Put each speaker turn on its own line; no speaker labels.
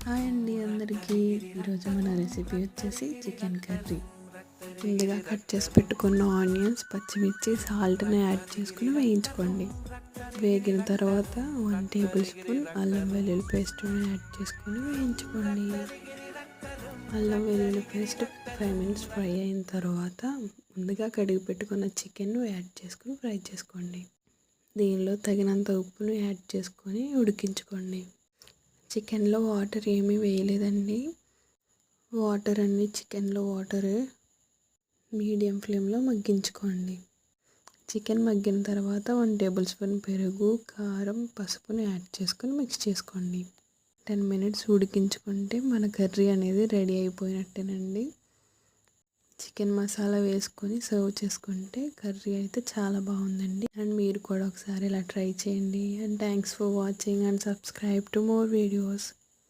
Hi అండి అందరికీ. ఈరోజు మన రెసిపీ వచ్చేసి చికెన్ కర్రీ. ముందుగా కట్ చేసి పెట్టుకున్న ఆనియన్స్, పచ్చిమిర్చి, సాల్ట్ని యాడ్ చేసుకుని వేయించుకోండి. వేగిన తర్వాత 1 టేబుల్ స్పూన్ అల్లం వెల్లుల్లి పేస్ట్ని యాడ్ చేసుకొని వేయించుకోండి. అల్లం వెల్లుల్లి పేస్ట్ 5 మినిట్స్ ఫ్రై అయిన తర్వాత ముందుగా కడిగి పెట్టుకున్న చికెన్ను యాడ్ చేసుకొని ఫ్రై చేసుకోండి. దీనిలో తగినంత ఉప్పును యాడ్ చేసుకొని ఉడికించుకోండి. చికెన్లో వాటర్ ఏమీ వేయలేదండి. వాటర్ అన్నీ చికెన్లో వాటర్ మీడియం ఫ్లేమ్లో మగ్గించుకోండి. చికెన్ మగ్గిన తర్వాత 1 టేబుల్ స్పూన్ పెరుగు, కారం, పసుపుని యాడ్ చేసుకొని మిక్స్ చేసుకోండి. 10 మినిట్స్ ఉడికించుకుంటే మన కర్రీ అనేది రెడీ అయిపోయినట్టేనండి. చికెన్ మసాలా వేసుకొని సర్వ్ చేసుకుంటే కర్రీ అయితే చాలా బాగుందండి. అండ్ మీరు కూడా ఒకసారి ఇలా ట్రై చేయండి. And thanks for watching and subscribe to more videos.